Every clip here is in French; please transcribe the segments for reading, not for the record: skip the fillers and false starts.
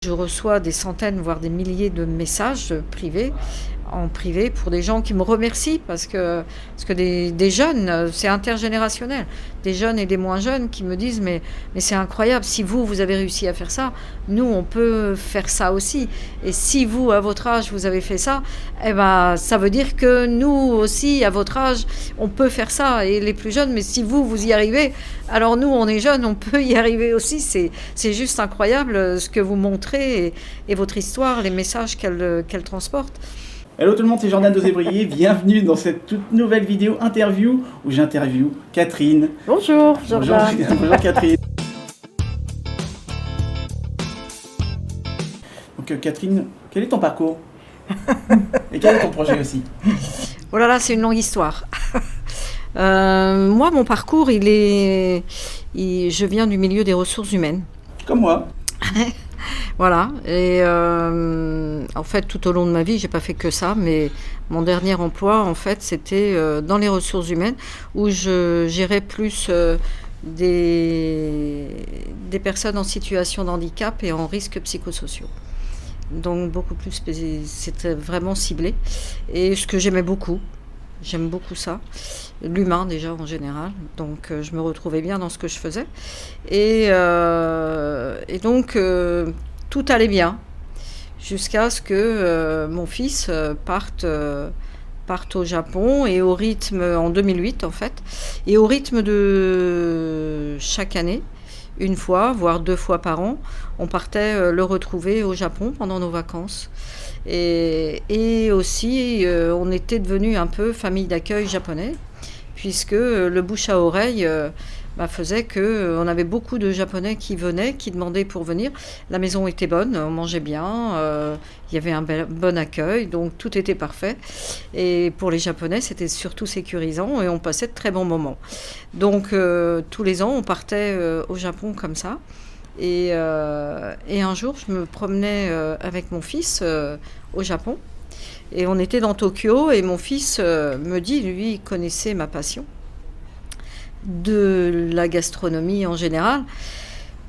Je reçois des centaines, voire des milliers de messages privés, en privé, pour des gens qui me remercient parce que des jeunes, c'est intergénérationnel, des jeunes et des moins jeunes qui me disent mais c'est incroyable, si vous avez réussi à faire ça, nous on peut faire ça aussi. Et si vous, à votre âge, vous avez fait ça, eh ben, ça veut dire que nous aussi, à votre âge, on peut faire ça. Et les plus jeunes, mais si vous y arrivez, alors nous, on est jeunes, on peut y arriver aussi. C'est juste incroyable ce que vous montrez et votre histoire, les messages qu'elle transporte. Hello tout le monde, c'est Jordan Dosé-Brier, bienvenue dans cette toute nouvelle vidéo interview où j'interviewe Catherine. Bonjour Jordan. Bonjour Catherine. Donc Catherine, quel est ton parcours? Et quel est ton projet aussi? Oh là là, c'est une longue histoire. Moi, mon parcours, je viens du milieu des ressources humaines. Comme moi. Voilà, et en fait tout au long de ma vie j'ai pas fait que ça, mais mon dernier emploi en fait c'était dans les ressources humaines où je gérais plus des personnes en situation de handicap et en risques psychosociaux. Donc beaucoup plus, c'était vraiment ciblé, et ce que j'aimais beaucoup. J'aime beaucoup ça, l'humain déjà en général, donc je me retrouvais bien dans ce que je faisais. Et donc tout allait bien, jusqu'à ce que mon fils parte au Japon, et au rythme, en 2008 en fait, et au rythme de chaque année, une fois, voire 2 fois par an, on partait le retrouver au Japon pendant nos vacances. Et aussi, on était devenu un peu famille d'accueil japonais, puisque le bouche à oreille faisait qu'on avait beaucoup de Japonais qui venaient, qui demandaient pour venir. La maison était bonne, on mangeait bien, il y avait un bon accueil, donc tout était parfait. Et pour les Japonais, c'était surtout sécurisant et on passait de très bons moments. Donc tous les ans, on partait au Japon comme ça. Et un jour, je me promenais avec mon fils au Japon. Et on était dans Tokyo, et mon fils me dit, lui, il connaissait ma passion de la gastronomie en général.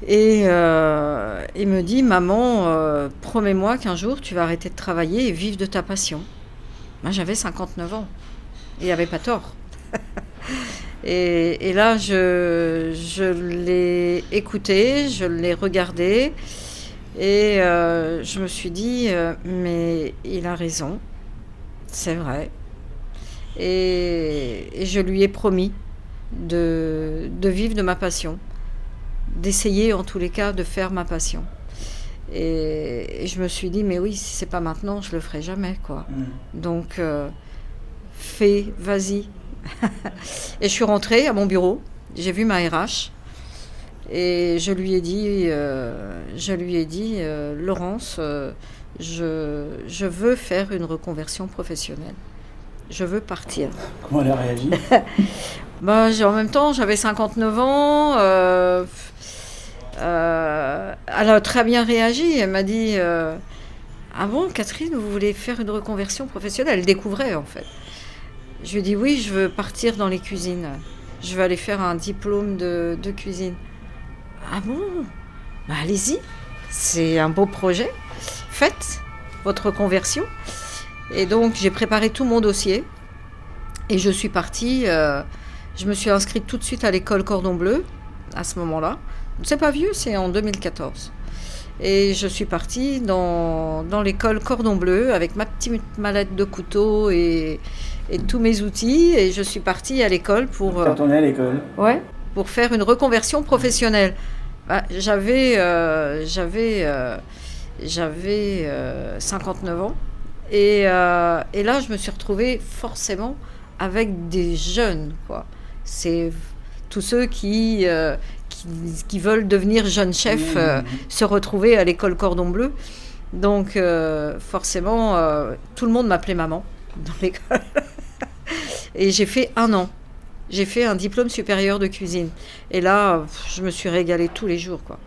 Et il me dit, maman, promets-moi qu'un jour, tu vas arrêter de travailler et vivre de ta passion. Moi, j'avais 59 ans. Il n'avait pas tort. Et là, je l'ai écouté, je l'ai regardé, et je me suis dit, mais il a raison, c'est vrai. Et je lui ai promis de vivre de ma passion, d'essayer en tous les cas de faire ma passion. Et je me suis dit, mais oui, si c'est pas maintenant, je le ferai jamais, quoi. Donc, fais, vas-y. Et je suis rentrée à mon bureau, j'ai vu ma RH, et je lui ai dit, Laurence, je veux faire une reconversion professionnelle. Je veux partir. Comment elle a réagi? En même temps, j'avais 59 ans. Elle a très bien réagi. Elle m'a dit, ah bon, Catherine, vous voulez faire une reconversion professionnelle? Elle découvrait en fait. Je lui ai dit oui, je veux partir dans les cuisines. Je veux aller faire un diplôme de cuisine. Ah bon? Allez-y, c'est un beau projet. Faites votre conversion. Et donc j'ai préparé tout mon dossier et je suis partie. Je me suis inscrite tout de suite à l'école Cordon Bleu à ce moment-là. C'est pas vieux, c'est en 2014. Et je suis partie dans l'école Cordon Bleu avec ma petite mallette de couteau et tous mes outils. Et je suis partie à l'école pour... Retourner à l'école. Ouais, pour faire une reconversion professionnelle. J'avais 59 ans. Et là, je me suis retrouvée forcément avec des jeunes, quoi. C'est tous ceux qui veulent devenir jeunes chefs, se retrouver à l'école Cordon Bleu. Donc, forcément, tout le monde m'appelait maman dans l'école. Et j'ai fait 1 an. J'ai fait un diplôme supérieur de cuisine. Et là, je me suis régalée tous les jours, quoi.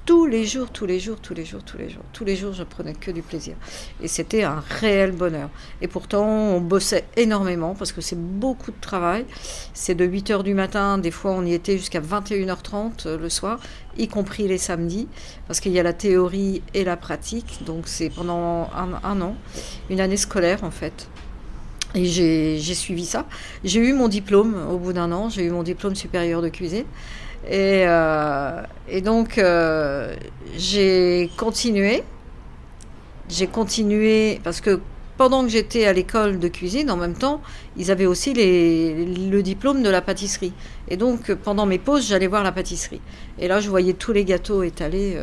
tous les jours, tous les jours, tous les jours, tous les jours. Tous les jours, je prenais que du plaisir. Et c'était un réel bonheur. Et pourtant, on bossait énormément parce que c'est beaucoup de travail. C'est de 8h du matin, des fois on y était jusqu'à 21h30 le soir, y compris les samedis, parce qu'il y a la théorie et la pratique. Donc c'est pendant un an, une année scolaire en fait. Et j'ai suivi ça. J'ai eu mon diplôme au bout d'un an, j'ai eu mon diplôme supérieur de cuisine. Et donc, j'ai continué. J'ai continué parce que pendant que j'étais à l'école de cuisine, en même temps, ils avaient aussi le diplôme de la pâtisserie. Et donc, pendant mes pauses, j'allais voir la pâtisserie. Et là, je voyais tous les gâteaux étalés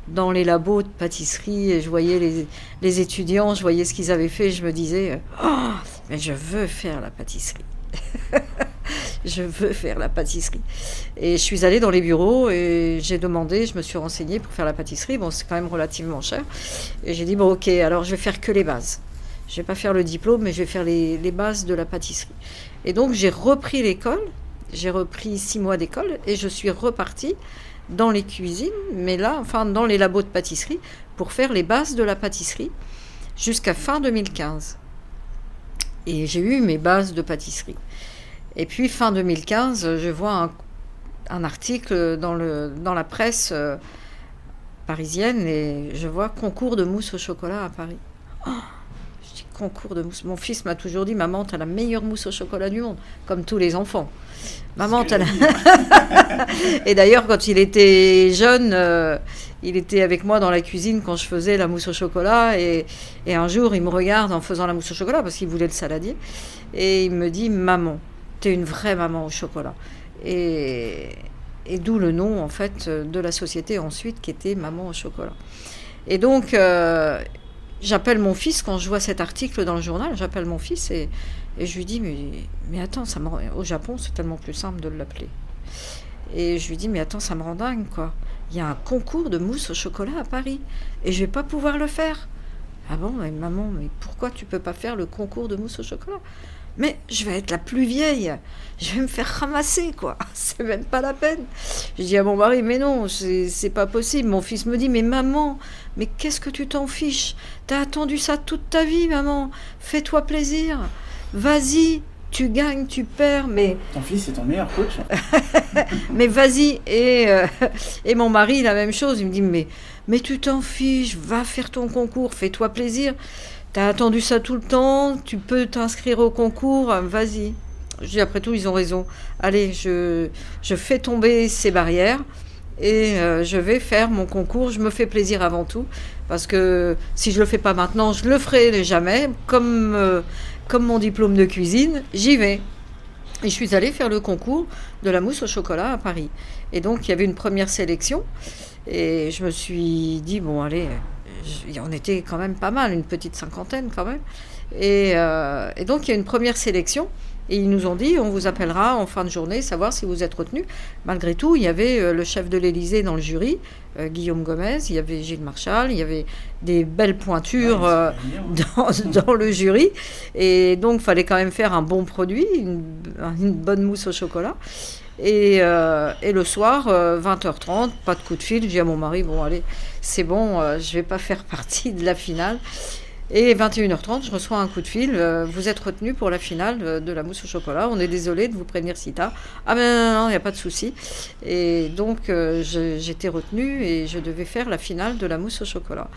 dans les labos de pâtisserie. Et je voyais les étudiants, je voyais ce qu'ils avaient fait. Et je me disais, oh, mais je veux faire la pâtisserie. Je veux faire la pâtisserie. Et je suis allée dans les bureaux et j'ai demandé, je me suis renseignée pour faire la pâtisserie. Bon, c'est quand même relativement cher. Et j'ai dit, bon, ok, alors je vais faire que les bases. Je vais pas faire le diplôme, mais je vais faire les bases de la pâtisserie. Et donc, j'ai repris l'école. J'ai repris 6 mois d'école et je suis repartie dans les cuisines, mais là, enfin, dans les labos de pâtisserie pour faire les bases de la pâtisserie jusqu'à fin 2015. Et j'ai eu mes bases de pâtisserie. Et puis, fin 2015, je vois un article dans la presse parisienne et je vois concours de mousse au chocolat à Paris. Oh, je dis concours de mousse. Mon fils m'a toujours dit, maman, t'as la meilleure mousse au chocolat du monde, comme tous les enfants. Maman, t'as la... Et d'ailleurs, quand il était jeune, il était avec moi dans la cuisine quand je faisais la mousse au chocolat. Et un jour, il me regarde en faisant la mousse au chocolat parce qu'il voulait le saladier. Et il me dit, maman, t'es une vraie maman au chocolat. Et d'où le nom, en fait, de la société ensuite, qui était Maman au chocolat. Et donc, j'appelle mon fils, quand je vois cet article dans le journal, j'appelle mon fils et je lui dis, mais attends, au Japon, c'est tellement plus simple de l'appeler. Et je lui dis, mais attends, ça me rend dingue, quoi. Il y a un concours de mousse au chocolat à Paris et je vais pas pouvoir le faire. Ah bon, mais maman, mais pourquoi tu peux pas faire le concours de mousse au chocolat ? Mais je vais être la plus vieille, je vais me faire ramasser, quoi. C'est même pas la peine. Je dis à mon mari, mais non, c'est pas possible. Mon fils me dit, mais maman, mais qu'est-ce que tu t'en fiches ? T'as attendu ça toute ta vie, maman. Fais-toi plaisir. Vas-y, tu gagnes, tu perds, mais... Ton fils, c'est ton meilleur coach. Mais vas-y. Et mon mari, la même chose. Il me dit, mais tu t'en fiches, va faire ton concours, fais-toi plaisir. T'as attendu ça tout le temps, tu peux t'inscrire au concours, vas-y. Je dis, après tout, ils ont raison. Allez, je fais tomber ces barrières et je vais faire mon concours. Je me fais plaisir avant tout, parce que si je le fais pas maintenant, je le ferai jamais. Comme mon diplôme de cuisine, j'y vais. Et je suis allée faire le concours de la mousse au chocolat à Paris. Et donc, il y avait une première sélection. Et je me suis dit, bon, allez... on était quand même pas mal, une petite cinquantaine quand même. Et donc, il y a une première sélection. Et ils nous ont dit, on vous appellera en fin de journée, savoir si vous êtes retenu. Malgré tout, il y avait le chef de l'Élysée dans le jury, Guillaume Gomez, il y avait Gilles Marchal, il y avait des belles pointures dans le jury. Et donc, il fallait quand même faire un bon produit, une bonne mousse au chocolat. Et le soir, 20h30, pas de coup de fil. Je dis à mon mari, bon allez, c'est bon, je vais pas faire partie de la finale. Et 21h30, je reçois un coup de fil, vous êtes retenu pour la finale de la mousse au chocolat, on est désolé de vous prévenir si tard. Ah ben non, il n'y a pas de souci. Et donc j'étais retenue et je devais faire la finale de la mousse au chocolat.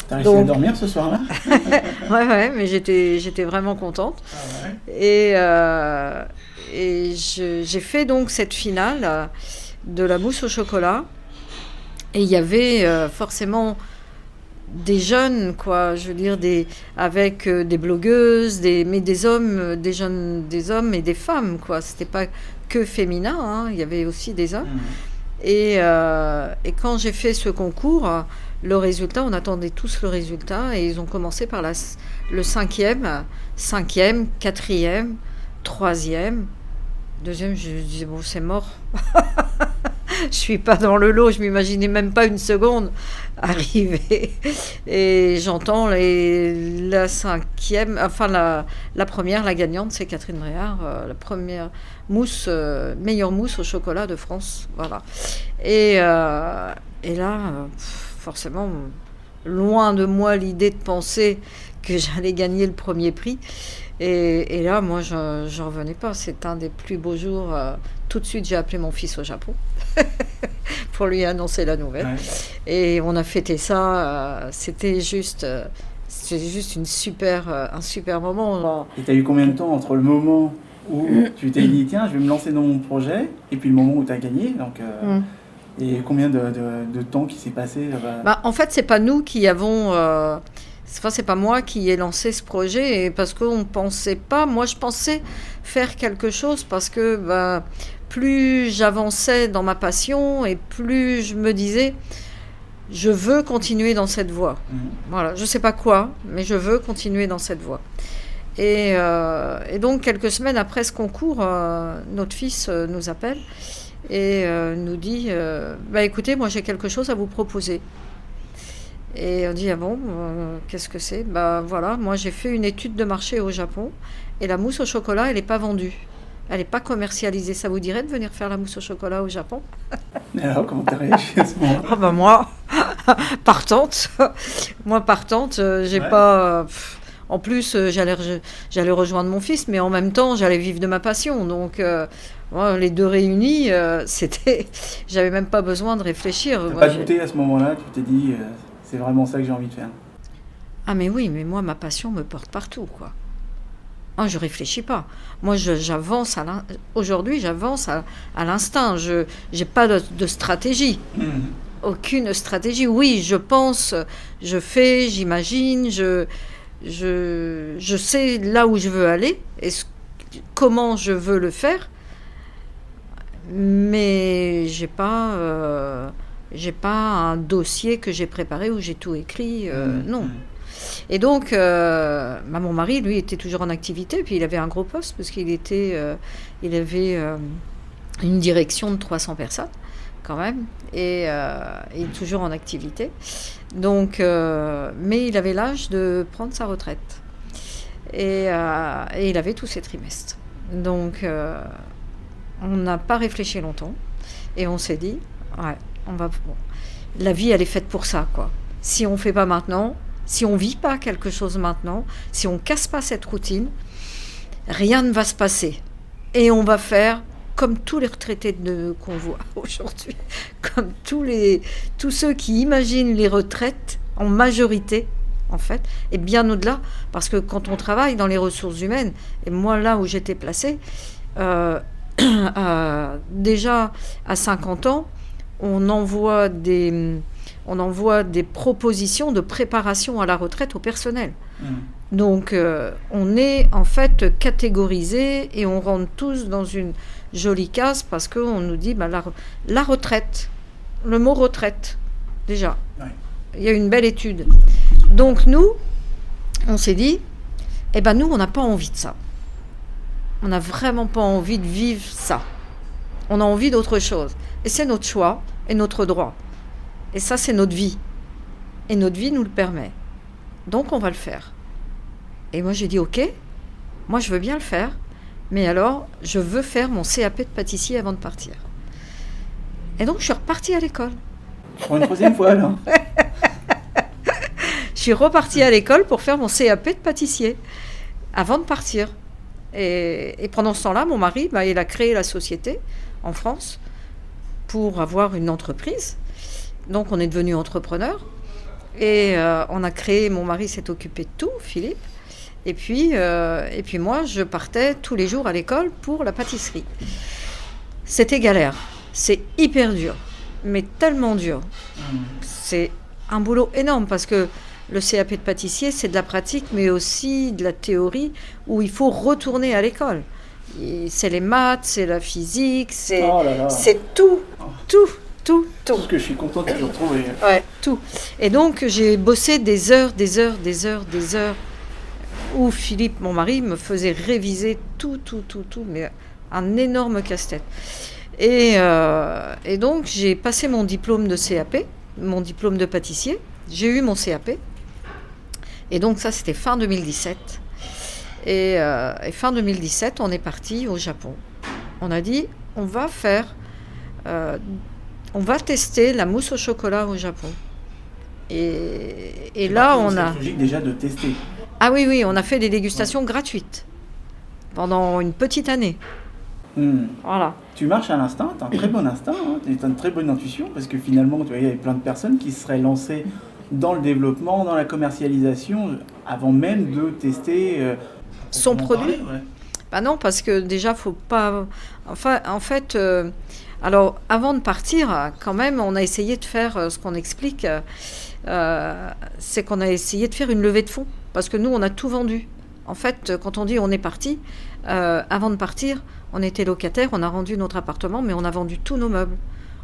T'as réussi à dormir ce soir-là ? Ouais, mais j'étais vraiment contente. Ah ouais. Et j'ai fait donc cette finale de la mousse au chocolat. Et il y avait forcément des jeunes, quoi, je veux dire, avec des blogueuses, mais des hommes, des hommes et des femmes, quoi. C'était pas que féminin, hein, il y avait aussi des hommes. Et quand j'ai fait ce concours, le résultat, on attendait tous le résultat, et ils ont commencé par le cinquième, quatrième, troisième, deuxième, je disais, bon, c'est mort. Je suis pas dans le lot, je m'imaginais même pas une seconde arriver. Et j'entends la cinquième, enfin la première, la gagnante, c'est Catherine Bréard, la première mousse, meilleure mousse au chocolat de France. Voilà. Et là, forcément, loin de moi l'idée de penser que j'allais gagner le premier prix. Et là, moi, je n'en revenais pas. C'est un des plus beaux jours. Tout de suite, j'ai appelé mon fils au Japon pour lui annoncer la nouvelle. Ouais. Et on a fêté ça. C'était juste un super moment. Et tu as eu combien de temps entre le moment où tu t'es dit, tiens, je vais me lancer dans mon projet, et puis le moment où tu as gagné donc, et combien de temps qui s'est passé En fait, c'est pas nous qui avons... c'est pas moi qui ai lancé ce projet, et parce qu'on pensait pas... Moi, je pensais faire quelque chose parce que plus j'avançais dans ma passion et plus je me disais, je veux continuer dans cette voie. Voilà, je sais pas quoi, mais je veux continuer dans cette voie. Et donc, quelques semaines après ce concours, notre fils nous appelle et nous dit, écoutez, moi j'ai quelque chose à vous proposer. Et on dit, ah bon, qu'est-ce que c'est ? Voilà, moi j'ai fait une étude de marché au Japon, et la mousse au chocolat, elle n'est pas vendue. Elle n'est pas commercialisée. Ça vous dirait de venir faire la mousse au chocolat au Japon ? Alors, comment t'as réagi à ce moment-là ? Moi, partante. J'ai pas... En plus, j'allais rejoindre mon fils, mais en même temps, j'allais vivre de ma passion. Donc, les deux réunis, j'avais même pas besoin de réfléchir. T'as pas douté à ce moment-là ? Tu t'es dit, c'est vraiment ça que j'ai envie de faire ? Ah mais oui, mais moi, ma passion me porte partout, quoi. Moi, je réfléchis pas. Moi, j'avance aujourd'hui, j'avance à l'instinct. Je n'ai pas de stratégie. Aucune stratégie. Oui, je pense, je fais, j'imagine, je sais là où je veux aller et comment je veux le faire, mais j'ai pas un dossier que j'ai préparé où j'ai tout écrit, non. Et donc, mon mari, lui, était toujours en activité, puis il avait un gros poste parce qu'il avait une direction de 300 personnes quand même, et il est toujours en activité. Donc, mais il avait l'âge de prendre sa retraite. Et il avait tous ses trimestres. Donc, on n'a pas réfléchi longtemps. Et on s'est dit, la vie, elle est faite pour ça, quoi. Si on ne fait pas maintenant, si on ne vit pas quelque chose maintenant, si on ne casse pas cette routine, rien ne va se passer. Et on va faire... comme tous les retraités qu'on voit aujourd'hui, comme tous ceux qui imaginent les retraites en majorité, en fait, et bien au-delà, parce que quand on travaille dans les ressources humaines, et moi là où j'étais placée, déjà à 50 ans, on envoie des propositions de préparation à la retraite au personnel. Donc on est en fait catégorisé et on rentre tous dans une jolie case parce qu'on nous dit la retraite, le mot retraite, déjà. Ouais. Il y a une belle étude. Donc nous, on s'est dit, nous, on n'a pas envie de ça. On n'a vraiment pas envie de vivre ça. On a envie d'autre chose. Et c'est notre choix et notre droit. Et ça, c'est notre vie. Et notre vie nous le permet. Donc, on va le faire. Et moi, j'ai dit, ok, moi, je veux bien le faire. Mais alors, je veux faire mon CAP de pâtissier avant de partir. Et donc, je suis repartie à l'école. Pour une troisième fois, là. Je suis repartie à l'école pour faire mon CAP de pâtissier avant de partir. Et pendant ce temps-là, mon mari, il a créé la société en France pour avoir une entreprise. Donc, on est devenu entrepreneur. Et mon mari s'est occupé de tout, Philippe. Et puis moi, je partais tous les jours à l'école pour la pâtisserie. C'était galère. C'est hyper dur, mais tellement dur. C'est un boulot énorme parce que le CAP de pâtissier, c'est de la pratique, mais aussi de la théorie où il faut retourner à l'école. Et c'est les maths, c'est la physique, c'est tout. Tout ce que je suis contente de retrouver. Ouais, tout. Et donc, j'ai bossé des heures, où Philippe, mon mari, me faisait réviser tout, mais un énorme casse-tête. Et donc, j'ai passé mon diplôme de CAP, mon diplôme de pâtissier. J'ai eu mon CAP. Et donc, ça, c'était fin 2017. Et fin 2017, on est parti au Japon. On a dit, on va tester la mousse au chocolat au Japon. Et là, on a... C'est logique déjà de tester. Ah oui, on a fait des dégustations gratuites pendant une petite année. Voilà. Tu marches à l'instinct, tu as un très bon instinct, tu as une très bonne intuition, parce que finalement, tu vois, il y avait plein de personnes qui seraient lancées dans le développement, dans la commercialisation, avant même de tester son produit. Ouais. Bah non, parce que déjà, faut pas... Enfin, en fait, alors, avant de partir, quand même, on a essayé de faire ce qu'on explique, c'est qu'on a essayé de faire une levée de fonds, parce que nous, on a tout vendu. En fait, quand on dit on est parti, avant de partir, on était locataire, on a rendu notre appartement, mais on a vendu tous nos meubles.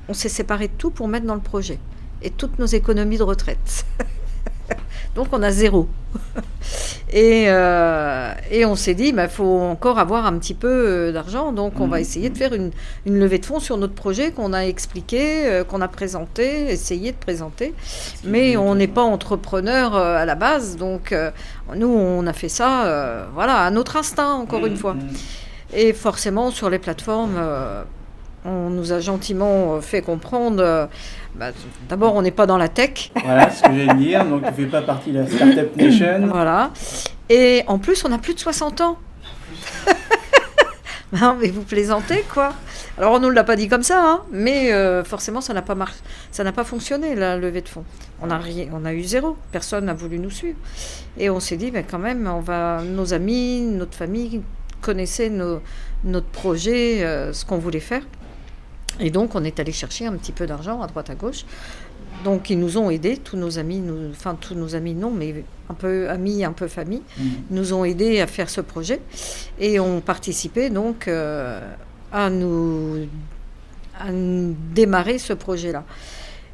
On s'est séparé de tout pour mettre dans le projet. Et toutes nos économies de retraite. Donc on a 0. Et on s'est dit, il faut encore avoir un petit peu d'argent. Donc on va essayer de faire une levée de fonds sur notre projet qu'on a expliqué, qu'on a présenté, essayé de présenter. Mais on n'est pas entrepreneur à la base. Donc nous, on a fait ça à notre instinct, encore une fois. Et forcément, sur les plateformes, on nous a gentiment fait comprendre... d'abord, on n'est pas dans la tech. Voilà ce que j'allais dire. Donc, tu ne fais pas partie de la Startup Nation. Voilà. Et en plus, on a plus de 60 ans. Non, mais vous plaisantez, quoi. Alors, on ne nous l'a pas dit comme ça, mais forcément, ça n'a pas fonctionné, la levée de fonds. On a eu 0. Personne n'a voulu nous suivre. Et on s'est dit, quand même, nos amis, notre famille connaissaient notre projet, ce qu'on voulait faire. Et donc, on est allé chercher un petit peu d'argent à droite à gauche. Donc, ils nous ont aidés, tous nos amis non, mais un peu amis, un peu famille, nous ont aidés à faire ce projet et ont participé donc à nous démarrer ce projet-là.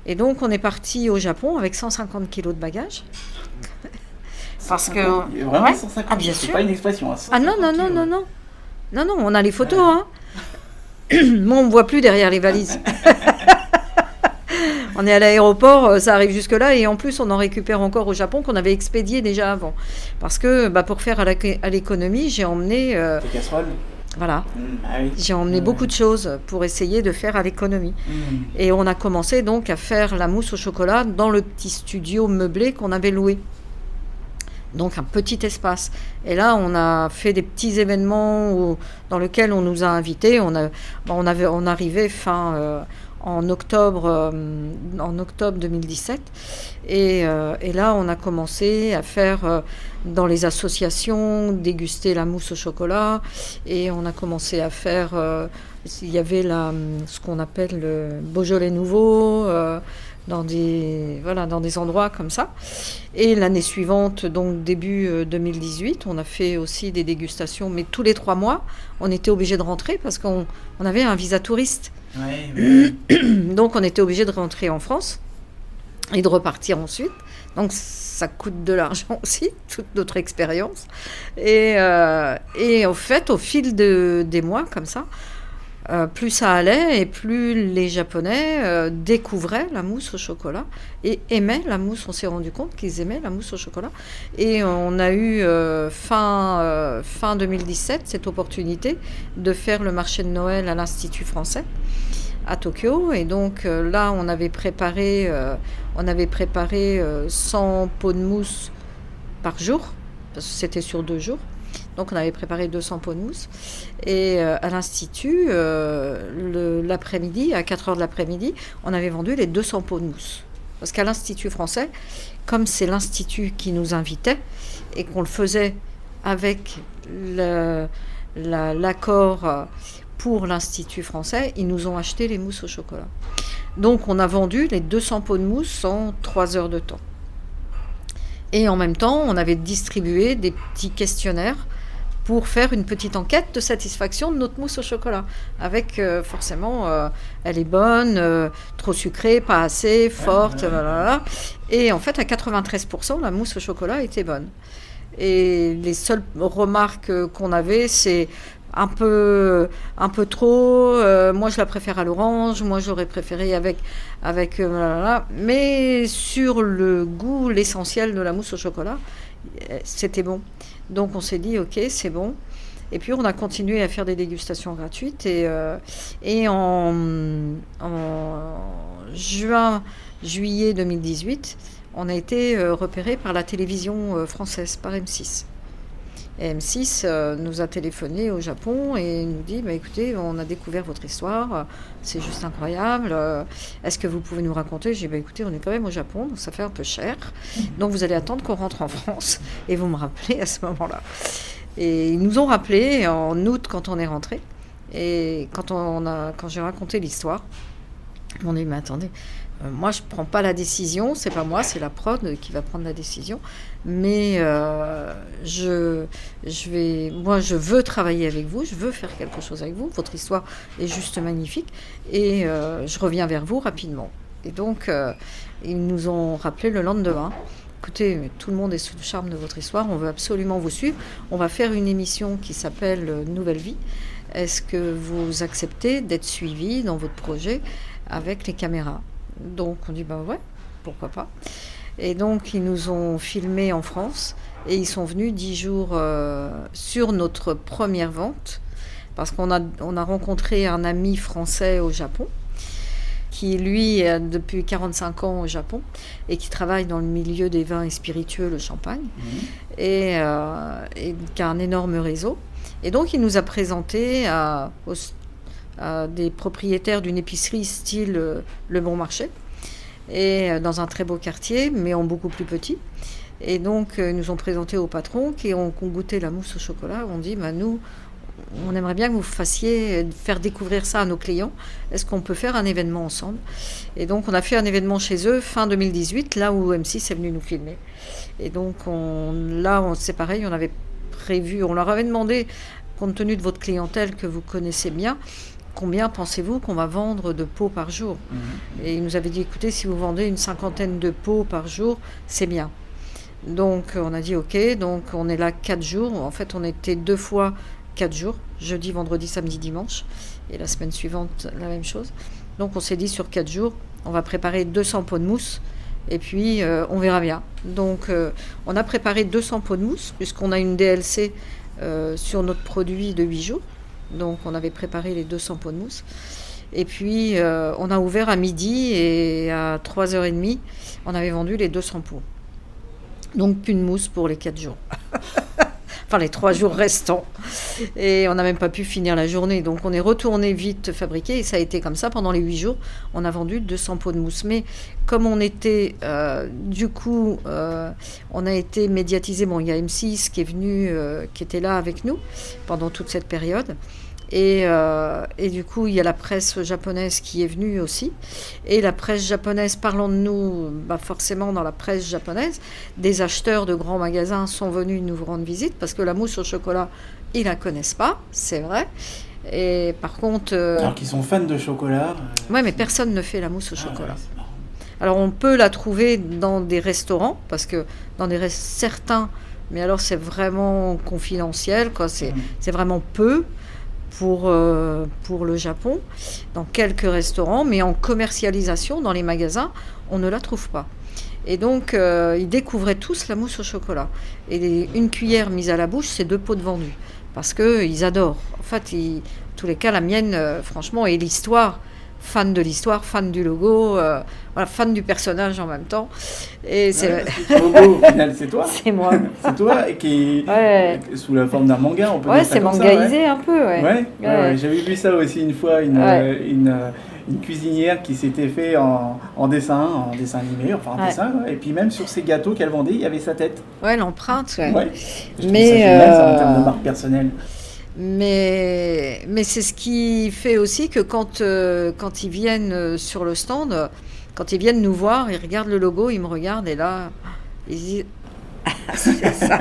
Et donc, on est parti au Japon avec 150 kilos de bagages. Parce que... Vraiment 150, ah, bien c'est sûr. Pas une expression. Ah non, on a les photos, Moi, on ne voit plus derrière les valises. On est à l'aéroport, ça arrive jusque-là, et en plus, on en récupère encore au Japon qu'on avait expédié déjà avant. Parce que pour faire à l'économie, j'ai emmené... Tes casseroles. Voilà. Oui. J'ai emmené beaucoup de choses pour essayer de faire à l'économie. Et on a commencé donc à faire la mousse au chocolat dans le petit studio meublé qu'on avait loué. Donc un petit espace. Et là, on a fait des petits événements dans lesquels on nous a invités. On arrivait en octobre 2017. Et là, on a commencé à faire dans les associations, déguster la mousse au chocolat. Et on a commencé à faire... il y avait ce qu'on appelle le Beaujolais nouveau... dans des endroits comme ça. Et l'année suivante, donc début 2018, on a fait aussi des dégustations, mais tous les 3 mois, on était obligé de rentrer parce qu'on avait un visa touriste. Ouais. Donc on était obligé de rentrer en France et de repartir ensuite. Donc ça coûte de l'argent aussi, toute notre expérience. Et au fait, au fil des mois comme ça, plus ça allait et plus les Japonais découvraient la mousse au chocolat et aimaient la mousse. On s'est rendu compte qu'ils aimaient la mousse au chocolat. Et on a eu fin 2017 cette opportunité de faire le marché de Noël à l'Institut français à Tokyo. Et donc là, on avait préparé 100 pots de mousse par jour, parce que c'était sur 2 jours. Donc on avait préparé 200 pots de mousse. Et à l'Institut, l'après-midi, à 4h de l'après-midi, on avait vendu les 200 pots de mousse. Parce qu'à l'Institut français, comme c'est l'Institut qui nous invitait et qu'on le faisait avec l'accord pour l'Institut français, ils nous ont acheté les mousses au chocolat. Donc on a vendu les 200 pots de mousse en 3 heures de temps. Et en même temps, on avait distribué des petits questionnaires pour faire une petite enquête de satisfaction de notre mousse au chocolat. Avec forcément, elle est bonne, trop sucrée, pas assez, forte, blablabla. Et en fait, à 93%, la mousse au chocolat était bonne. Et les seules remarques qu'on avait, c'est un peu trop. Moi, je la préfère à l'orange. Moi, j'aurais préféré avec mais sur le goût, l'essentiel de la mousse au chocolat, c'était bon. Donc, on s'est dit, ok, c'est bon. Et puis, on a continué à faire des dégustations gratuites. Et en juillet 2018, on a été repéré par la télévision française, par M6. Et M6 nous a téléphoné au Japon et nous dit écoutez, on a découvert votre histoire, c'est juste incroyable, est-ce que vous pouvez nous raconter? J'ai dit écoutez, on est quand même au Japon, donc ça fait un peu cher, donc vous allez attendre qu'on rentre en France et vous me rappelez à ce moment-là. Et ils nous ont rappelé en août quand on est rentré, et quand j'ai raconté l'histoire, on dit mais attendez, moi je prends pas la décision, c'est pas moi, c'est la prod qui va prendre la décision, mais je veux travailler avec vous, je veux faire quelque chose avec vous, votre histoire est juste magnifique et je reviens vers vous rapidement. Et donc ils nous ont rappelé le lendemain. Écoutez, tout le monde est sous le charme de votre histoire, on veut absolument vous suivre, on va faire une émission qui s'appelle Nouvelle Vie. Est-ce que vous acceptez d'être suivi dans votre projet avec les caméras? Donc on dit ouais, pourquoi pas. Et donc ils nous ont filmés en France et ils sont venus 10 jours sur notre première vente, parce qu'on a rencontré un ami français au Japon qui lui est depuis 45 ans au Japon et qui travaille dans le milieu des vins et spiritueux, le champagne, et qui a un énorme réseau. Et donc il nous a présenté à des propriétaires d'une épicerie style Le Bon Marché, et dans un très beau quartier, mais en beaucoup plus petit. Et donc, ils nous ont présenté au patron qui ont goûté la mousse au chocolat. On dit, nous, on aimerait bien que vous fassiez faire découvrir ça à nos clients. Est-ce qu'on peut faire un événement ensemble? Et donc, on a fait un événement chez eux fin 2018, là où M6 est venu nous filmer. Et donc, c'est pareil, on avait prévu, on leur avait demandé, compte tenu de votre clientèle que vous connaissez bien, combien pensez-vous qu'on va vendre de pots par jour? Et il nous avait dit, écoutez, si vous vendez une 50aine de pots par jour, c'est bien. Donc on a dit ok, donc on est là 4 jours. En fait, on était 2 fois 4 jours, jeudi, vendredi, samedi, dimanche. Et la semaine suivante, la même chose. Donc on s'est dit sur 4 jours, on va préparer 200 pots de mousse. Et puis on verra bien. Donc on a préparé 200 pots de mousse, puisqu'on a une DLC sur notre produit de 8 jours. Donc on avait préparé les 200 pots de mousse. Et puis on a ouvert à midi et à 3h30, on avait vendu les 200 pots. Donc plus de mousse pour les 4 jours. Enfin les 3 jours restants. Et on n'a même pas pu finir la journée. Donc on est retourné vite fabriquer et ça a été comme ça pendant les 8 jours. On a vendu 200 pots de mousse. Mais comme on était, on a été médiatisé. Bon, il y a M6 qui est venu, qui était là avec nous pendant toute cette période. Et du coup, il y a la presse japonaise qui est venue aussi. Et la presse japonaise, parlant de nous, forcément dans la presse japonaise, des acheteurs de grands magasins sont venus nous rendre visite parce que la mousse au chocolat, ils la connaissent pas, c'est vrai. Et par contre... Alors qu'ils sont fans de chocolat. Ouais, mais personne ne fait la mousse au chocolat. Ouais, alors on peut la trouver dans des restaurants, parce que dans certains, mais alors c'est vraiment confidentiel, quoi. C'est vraiment peu. Pour le Japon, dans quelques restaurants, mais en commercialisation, dans les magasins, on ne la trouve pas. Et donc, ils découvraient tous la mousse au chocolat. Et une cuillère mise à la bouche, c'est 2 pots de vendus. Parce qu'ils adorent. En fait, en tous les cas, la mienne, franchement, et l'histoire, fan de l'histoire, fan du logo, voilà, fan du personnage en même temps. Et c'est le logo, au final, c'est toi. C'est moi. C'est toi, et qui est sous la forme d'un manga, on peut dire ça c'est comme mangaisé ça, un peu, ouais. J'avais vu ça aussi une fois, une cuisinière qui s'était fait en dessin animé, dessin, et puis même sur ses gâteaux qu'elle vendait, il y avait sa tête. Ouais, l'empreinte, Je trouve ça génial, ça, en termes de marque personnelle. Mais c'est ce qui fait aussi que quand ils viennent sur le stand, quand ils viennent nous voir, ils regardent le logo, ils me regardent et là, ils disent c'est ça.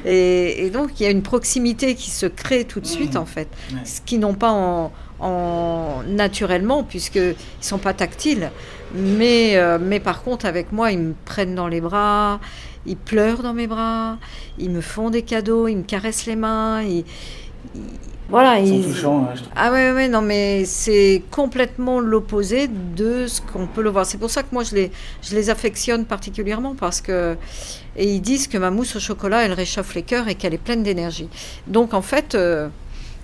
et donc il y a une proximité qui se crée tout de suite en fait, ce qu'ils n'ont pas naturellement, puisqu'ils ne sont pas tactiles. Mais par contre, avec moi, ils me prennent dans les bras, ils pleurent dans mes bras, ils me font des cadeaux, ils me caressent les mains. Voilà, Ils sont touchants, je trouve. Ah ouais, non, mais c'est complètement l'opposé de ce qu'on peut le voir. C'est pour ça que moi, je les affectionne particulièrement, parce que... Et ils disent que ma mousse au chocolat, elle réchauffe les cœurs et qu'elle est pleine d'énergie. Donc, en fait,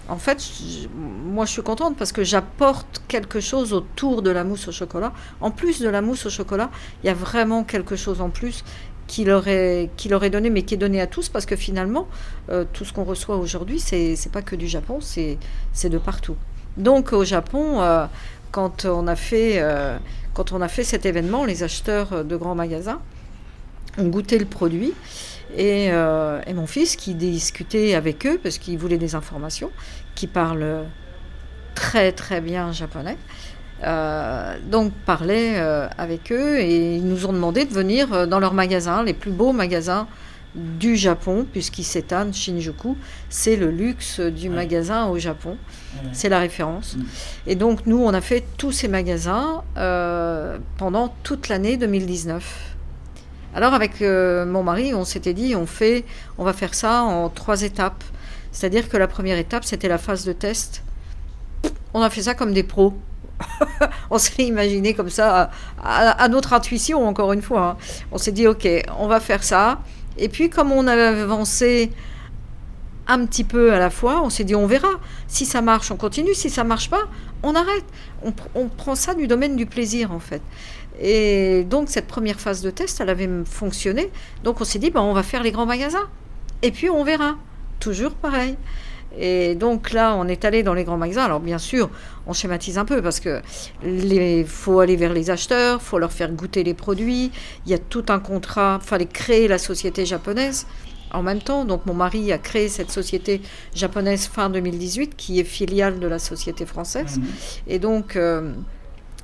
moi, je suis contente parce que j'apporte quelque chose autour de la mousse au chocolat. En plus de la mousse au chocolat, il y a vraiment quelque chose en plus qui leur est donné, mais qui est donné à tous, parce que finalement, tout ce qu'on reçoit aujourd'hui, c'est pas que du Japon, c'est de partout. Donc au Japon, quand on a fait cet événement, les acheteurs de grands magasins ont goûté le produit, et mon fils, qui discutait avec eux, parce qu'il voulait des informations, qui parle très très bien japonais, donc parlait avec eux, et ils nous ont demandé de venir dans leurs magasins, les plus beaux magasins du Japon, puisqu'ils s'étendent. Shinjuku, c'est le luxe du magasin au Japon, c'est la référence. Et donc nous, on a fait tous ces magasins pendant toute l'année 2019. Alors avec mon mari, on s'était dit, on va faire ça en 3 étapes. C'est-à-dire que la première étape, c'était la phase de test. On a fait ça comme des pros. On s'est imaginé comme ça, à notre intuition, encore une fois. On s'est dit, ok, on va faire ça. Et puis, comme on avait avancé un petit peu à la fois, on s'est dit, on verra. Si ça marche, on continue. Si ça marche pas, on arrête. On prend ça du domaine du plaisir, en fait. Et donc, cette première phase de test, elle avait fonctionné. Donc, on s'est dit, on va faire les grands magasins. Et puis, on verra. Toujours pareil. Et donc là, on est allé dans les grands magasins. Alors bien sûr, on schématise un peu, parce que faut aller vers les acheteurs, faut leur faire goûter les produits. Il y a tout un contrat. Fallait créer la société japonaise en même temps. Donc mon mari a créé cette société japonaise fin 2018, qui est filiale de la société française. Et donc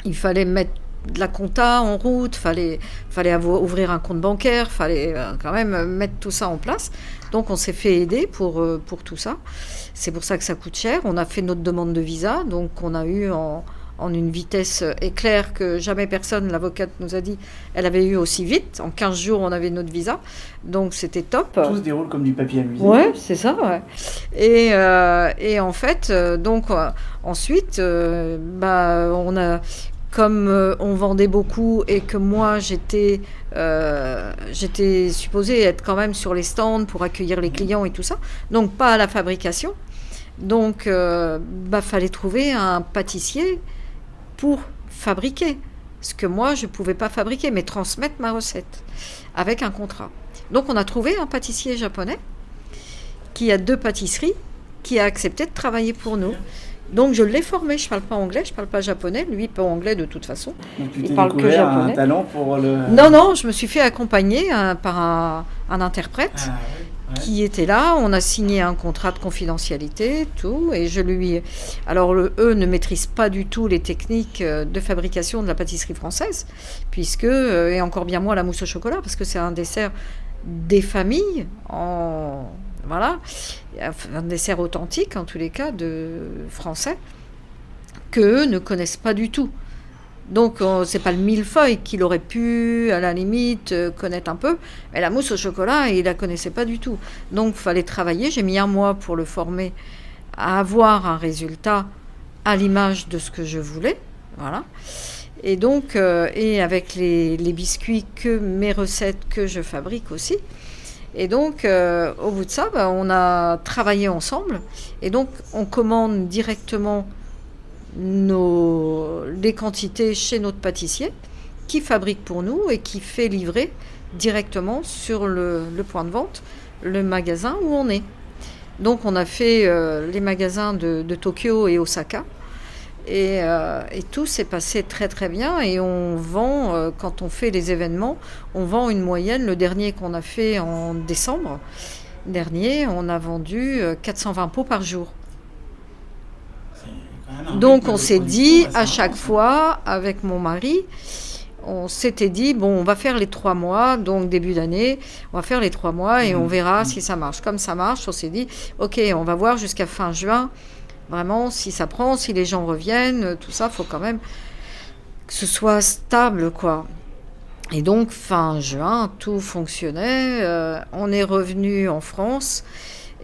il fallait mettre de la compta en route, fallait ouvrir un compte bancaire, fallait quand même mettre tout ça en place. Donc on s'est fait aider pour tout ça. C'est pour ça que ça coûte cher. On a fait notre demande de visa, donc on a eu en une vitesse éclair que jamais personne, l'avocate nous a dit, elle avait eu aussi vite. En 15 jours, on avait notre visa, donc c'était top. Tout se déroule comme du papier à musée. Ouais, c'est ça, ouais. Et en fait, donc ensuite, on a... Comme on vendait beaucoup et que moi j'étais supposée être quand même sur les stands pour accueillir les clients et tout ça, donc pas à la fabrication. Donc fallait trouver un pâtissier pour fabriquer ce que moi je pouvais pas fabriquer, mais transmettre ma recette avec un contrat. Donc on a trouvé un pâtissier japonais qui a 2 pâtisseries, qui a accepté de travailler pour nous. Donc je l'ai formé, je parle pas anglais, je parle pas japonais, lui il parle anglais de toute façon. Donc tu il t'es parle que japonais. Un talent pour le... Non, je me suis fait accompagner par un interprète qui était là. On a signé un contrat de confidentialité, tout, et je lui... Alors eux ne maîtrisent pas du tout les techniques de fabrication de la pâtisserie française, puisque, et encore bien moins la mousse au chocolat, parce que c'est un dessert des familles voilà, un dessert authentique en tous les cas de français qu'eux ne connaissent pas du tout. Donc c'est pas le millefeuille qu'il aurait pu à la limite connaître un peu, mais la mousse au chocolat il la connaissait pas du tout. Donc il fallait travailler. J'ai mis 1 mois pour le former à avoir un résultat à l'image de ce que je voulais, voilà. Et donc et avec les biscuits mes recettes que je fabrique aussi. Et donc, au bout de ça, on a travaillé ensemble. Et donc, on commande directement les quantités chez notre pâtissier, qui fabrique pour nous et qui fait livrer directement sur le point de vente, le magasin où on est. Donc, on a fait les magasins de Tokyo et Osaka. Et tout s'est passé très très bien, et on vend, quand on fait les événements, on vend une moyenne. Le dernier qu'on a fait en décembre dernier, on a vendu 420 pots par jour. Donc on s'est dit à chaque fois avec mon mari, on s'était dit on va faire les 3 mois, donc début d'année, on va faire les 3 mois et on verra si ça marche. Comme ça marche, on s'est dit ok, on va voir jusqu'à fin juin Vraiment, si ça prend, si les gens reviennent, tout ça, faut quand même que ce soit stable, quoi. Et donc, fin juin, tout fonctionnait. On est revenu en France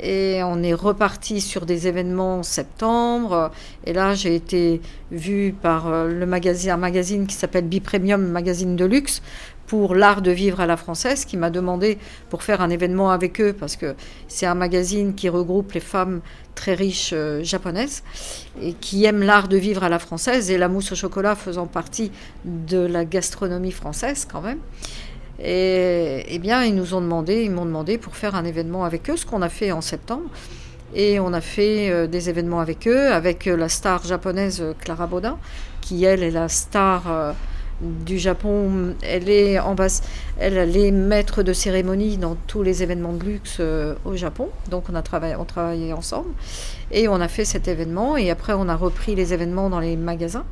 et on est reparti sur des événements en septembre. Et là, j'ai été vue par un magazine qui s'appelle Bipremium, magazine de luxe, pour l'art de vivre à la française, qui m'a demandé pour faire un événement avec eux, parce que c'est un magazine qui regroupe les femmes très riches japonaises et qui aiment l'art de vivre à la française, et la mousse au chocolat faisant partie de la gastronomie française quand même. Et bien, ils m'ont demandé pour faire un événement avec eux, ce qu'on a fait en septembre. Et on a fait des événements avec eux, avec la star japonaise Clara Baudin, qui elle est la star du Japon. Elle est maître de cérémonie dans tous les événements de luxe au Japon. Donc on travaillait ensemble et on a fait cet événement. Et après on a repris les événements dans les magasins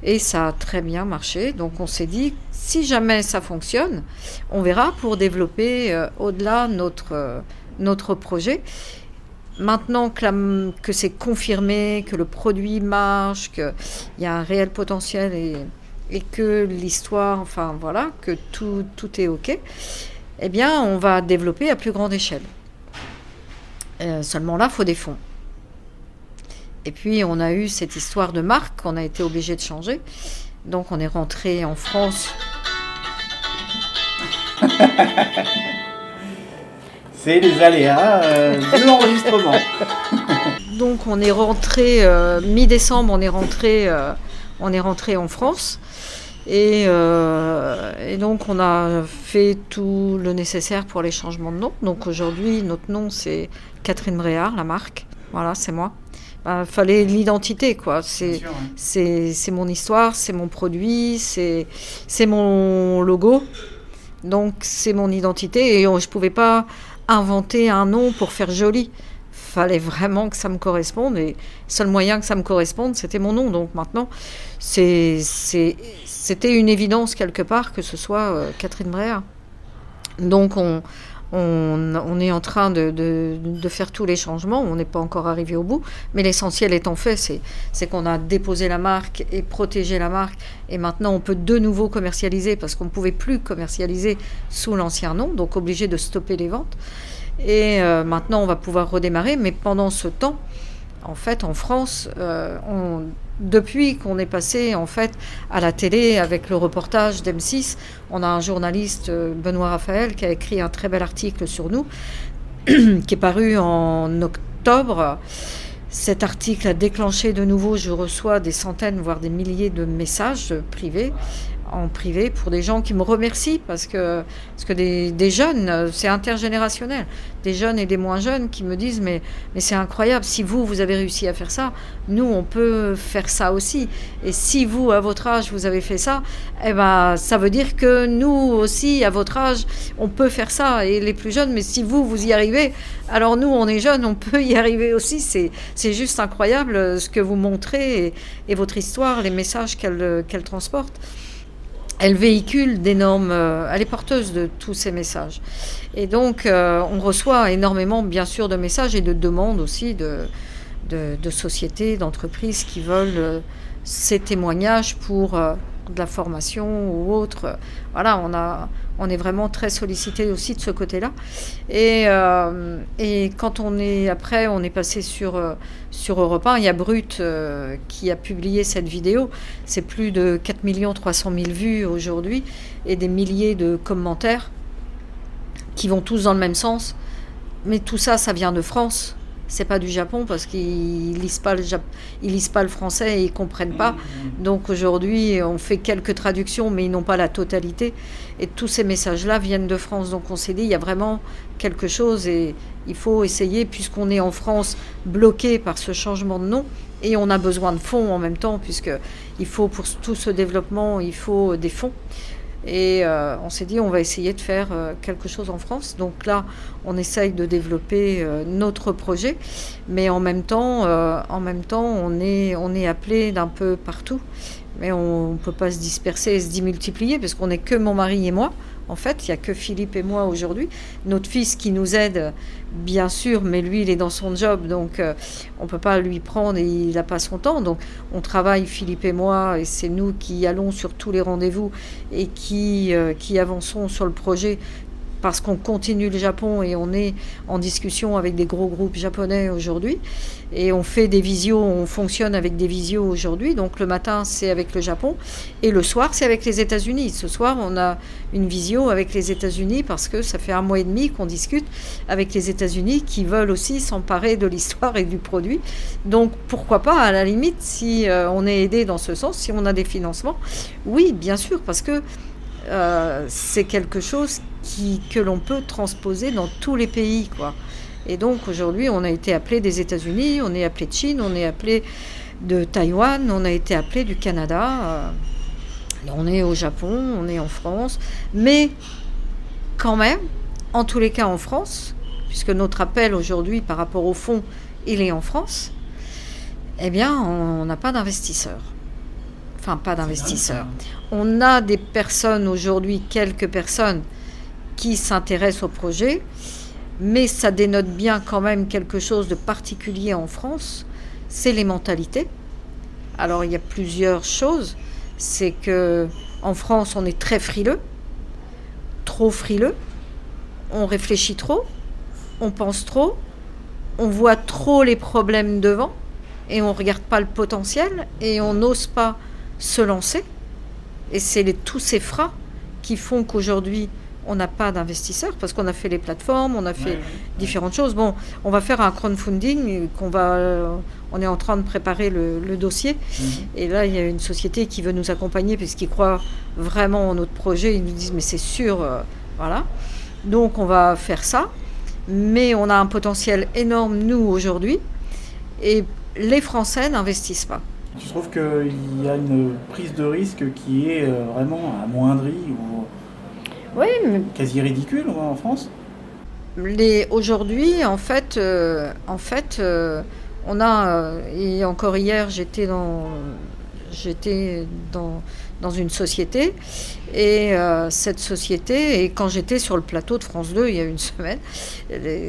et ça a très bien marché. Donc on s'est dit, si jamais ça fonctionne, on verra pour développer au-delà notre projet. Maintenant que c'est confirmé, que le produit marche, qu'il y a un réel potentiel et que l'histoire, enfin voilà, que tout est OK, eh bien, on va développer à plus grande échelle. Seulement là, il faut des fonds. Et puis, on a eu cette histoire de marque qu'on a été obligé de changer. Donc, on est rentré en France. C'est les aléas de l'enregistrement. Donc, on est rentré mi-décembre, on est rentré en France. Et donc, on a fait tout le nécessaire pour les changements de nom. Donc, aujourd'hui, notre nom, c'est Catherine Bréard, la marque. Voilà, c'est moi. Fallait l'identité, quoi. C'est mon histoire, c'est mon produit, c'est mon logo. Donc, c'est mon identité. Et je ne pouvais pas inventer un nom pour faire joli. Fallait vraiment que ça me corresponde. Et le seul moyen que ça me corresponde, c'était mon nom. Donc, maintenant, c'était une évidence quelque part que ce soit Catherine Bréard. Donc on est en train de faire tous les changements. On n'est pas encore arrivé au bout, mais l'essentiel étant fait, c'est qu'on a déposé la marque et protégé la marque. Et maintenant, on peut de nouveau commercialiser parce qu'on ne pouvait plus commercialiser sous l'ancien nom, donc obligé de stopper les ventes. Et maintenant, on va pouvoir redémarrer. Mais pendant ce temps, en fait, en France, depuis qu'on est passé en fait à la télé avec le reportage d'M6, on a un journaliste, Benoît Raphaël, qui a écrit un très bel article sur nous, qui est paru en octobre. Cet article a déclenché de nouveau, je reçois des centaines, voire des milliers de messages en privé pour des gens qui me remercient parce que des jeunes, c'est intergénérationnel, des jeunes et des moins jeunes qui me disent mais c'est incroyable, si vous avez réussi à faire ça, nous on peut faire ça aussi, et si vous à votre âge vous avez fait ça, eh ben ça veut dire que nous aussi à votre âge on peut faire ça, et les plus jeunes, mais si vous y arrivez, alors nous on est jeunes, on peut y arriver aussi. C'est juste incroyable ce que vous montrez et votre histoire, les messages qu'elle transporte. Elle véhicule d'énormes... elle est porteuse de tous ces messages. Et donc, on reçoit énormément, bien sûr, de messages et de demandes aussi de sociétés, d'entreprises qui veulent ces témoignages pour de la formation ou autre. Voilà, on est vraiment très sollicité aussi de ce côté-là. Et quand on est passé sur Europe 1, il y a Brut qui a publié cette vidéo. C'est plus de 4 300 000 vues aujourd'hui et des milliers de commentaires qui vont tous dans le même sens. Mais tout ça, ça vient de France. C'est pas du Japon parce qu'ils lisent pas le français et ils comprennent pas. Donc aujourd'hui, on fait quelques traductions, mais ils n'ont pas la totalité. Et tous ces messages-là viennent de France. Donc on s'est dit, il y a vraiment quelque chose et il faut essayer, puisqu'on est en France bloqué par ce changement de nom et on a besoin de fonds en même temps, puisque il faut pour tout ce développement, il faut des fonds. Et on s'est dit, on va essayer de faire quelque chose en France. Donc là, on essaye de développer notre projet, mais en même temps, on est appelé d'un peu partout. Mais on ne peut pas se disperser et se démultiplier, parce qu'on n'est que mon mari et moi En fait, il n'y a que Philippe et moi aujourd'hui. Notre fils qui nous aide, bien sûr, mais lui, il est dans son job, donc on ne peut pas lui prendre et il n'a pas son temps. Donc on travaille, Philippe et moi, et c'est nous qui allons sur tous les rendez-vous et qui avançons sur le projet parce qu'on continue le Japon et on est en discussion avec des gros groupes japonais aujourd'hui. Et on fait des visios, on fonctionne avec des visios aujourd'hui. Donc le matin, c'est avec le Japon et le soir, c'est avec les États-Unis. Ce soir, on a une visio avec les États-Unis parce que ça fait 1 mois et demi qu'on discute avec les États-Unis qui veulent aussi s'emparer de l'histoire et du produit. Donc pourquoi pas, à la limite, si on est aidé dans ce sens, si on a des financements, oui, bien sûr, parce que c'est quelque chose que l'on peut transposer dans tous les pays, quoi. Et donc aujourd'hui, on a été appelé des États-Unis, on est appelé de Chine, on est appelé de Taïwan, on a été appelé du Canada, on est au Japon, on est en France, mais quand même, en tous les cas en France, puisque notre appel aujourd'hui par rapport au fonds, il est en France, eh bien, on n'a pas d'investisseurs. Enfin, pas d'investisseurs. On a des personnes aujourd'hui, quelques personnes qui s'intéressent au projet, mais ça dénote bien quand même quelque chose de particulier en France, c'est les mentalités. Alors il y a plusieurs choses, c'est que en France on est très frileux, trop frileux, on réfléchit trop, on pense trop, on voit trop les problèmes devant et on ne regarde pas le potentiel et on n'ose pas se lancer. Et c'est tous ces freins qui font qu'aujourd'hui on n'a pas d'investisseurs parce qu'on a fait les plateformes, on a fait différentes choses. Bon, on va faire un crowdfunding on est en train de préparer le dossier. Et là, il y a une société qui veut nous accompagner puisqu'ils croient vraiment en notre projet. Ils nous disent, mais c'est sûr, voilà. Donc, on va faire ça. Mais on a un potentiel énorme, nous, aujourd'hui. Et les Français n'investissent pas. Tu trouves qu'il y a une prise de risque qui est vraiment amoindrie ou quasi ridicule en France? Aujourd'hui, en fait, on a, et encore hier, j'étais dans une société, et cette société, et quand j'étais sur le plateau de France 2 il y a une semaine,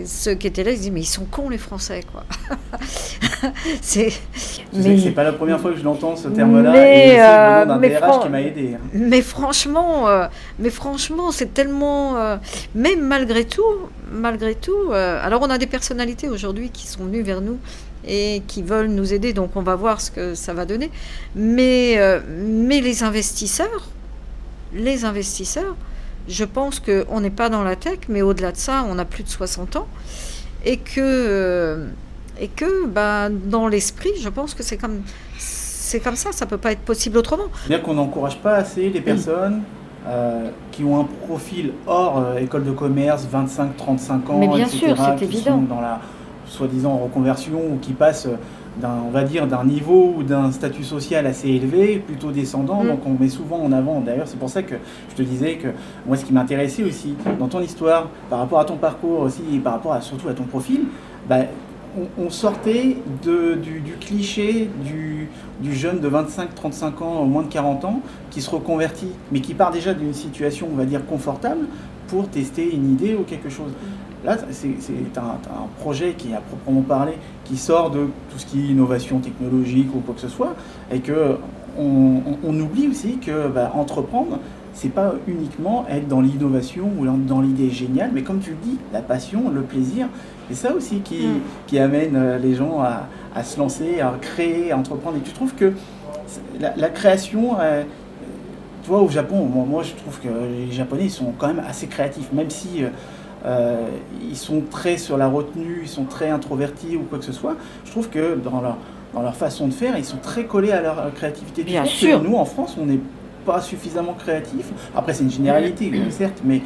ceux qui étaient là, ils disaient, mais ils sont cons les Français, quoi. C'est pas la première fois que je l'entends ce terme-là, et c'est le nom d'un DRH qui m'a aidé. Mais franchement, c'est tellement... mais malgré tout, alors on a des personnalités aujourd'hui qui sont venues vers nous et qui veulent nous aider, donc on va voir ce que ça va donner. Mais les investisseurs, je pense qu'on n'est pas dans la tech, mais au-delà de ça, on a plus de 60 ans, et que dans l'esprit, je pense que c'est comme ça, ça peut pas être possible autrement. C'est-à-dire qu'on n'encourage pas assez les personnes qui ont un profil hors école de commerce, 25-35 ans, mais bien etc., sûr, c'est qui évident. sont dans la soi-disant reconversion ou qui passent d'un niveau ou d'un statut social assez élevé, plutôt descendant. Donc on met souvent en avant, d'ailleurs c'est pour ça que je te disais que moi ce qui m'intéressait aussi dans ton histoire, par rapport à ton parcours aussi et par rapport surtout à ton profil, on sortait du cliché du jeune de 25-35 ans, moins de 40 ans, qui se reconvertit, mais qui part déjà d'une situation, on va dire, confortable pour tester une idée ou quelque chose. Là, c'est un projet qui, à proprement parler, qui sort de tout ce qui est innovation technologique ou quoi que ce soit, et qu'on oublie aussi que entreprendre, c'est pas uniquement être dans l'innovation ou dans l'idée géniale, mais comme tu le dis, la passion, le plaisir, et ça aussi qui amène les gens à se lancer, à créer, à entreprendre. Et tu trouves que la création, tu vois, au Japon, moi je trouve que les Japonais ils sont quand même assez créatifs, même si ils sont très sur la retenue, ils sont très introvertis ou quoi que ce soit. Je trouve que dans leur façon de faire, ils sont très collés à leur créativité. Bien sûr. Nous, en France, on n'est pas suffisamment créatifs. Après, c'est une généralité, certes, mais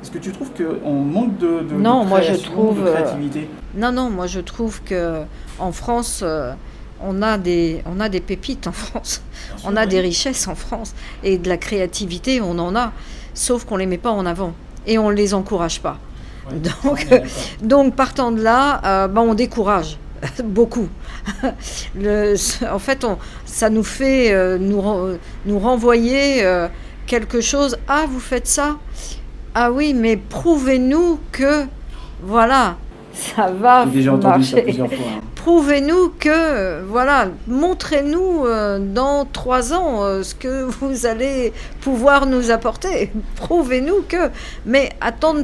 est-ce que tu trouves qu'on manque de création, de créativité? Non, moi je trouve qu'en France, on a des pépites en France, on a des richesses en France, et de la créativité, on en a, sauf qu'on ne les met pas en avant, et on ne les encourage pas. Ouais. Donc partant de là, on décourage beaucoup. En fait, ça nous fait nous renvoyer quelque chose. Ah, vous faites ça? Ah oui, mais prouvez-nous que, voilà, ça va J'ai déjà entendu ça marcher. plusieurs fois. Hein. Prouvez-nous que, voilà, montrez-nous dans 3 ans ce que vous allez pouvoir nous apporter. Prouvez-nous que. Mais attends,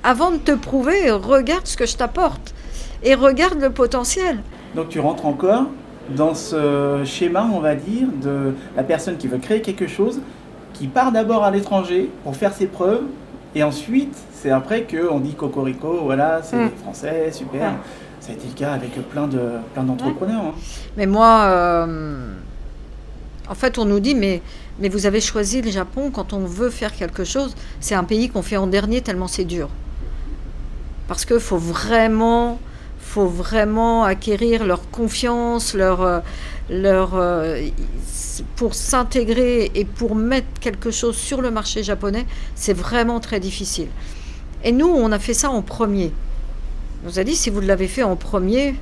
avant de te prouver, regarde ce que je t'apporte et regarde le potentiel. Donc tu rentres encore dans ce schéma, on va dire, de la personne qui veut créer quelque chose, qui part d'abord à l'étranger pour faire ses preuves, et ensuite, c'est après qu'on dit cocorico, voilà, c'est français, super. Ouais. Ça a été le cas avec plein d'entrepreneurs. Ouais. Hein. Mais moi, en fait, on nous dit, mais vous avez choisi le Japon quand on veut faire quelque chose. C'est un pays qu'on fait en dernier tellement c'est dur. Parce qu'il faut vraiment acquérir leur confiance, pour s'intégrer et pour mettre quelque chose sur le marché japonais, c'est vraiment très difficile. Et nous, on a fait ça en premier. On nous a dit, si vous l'avez fait en premier,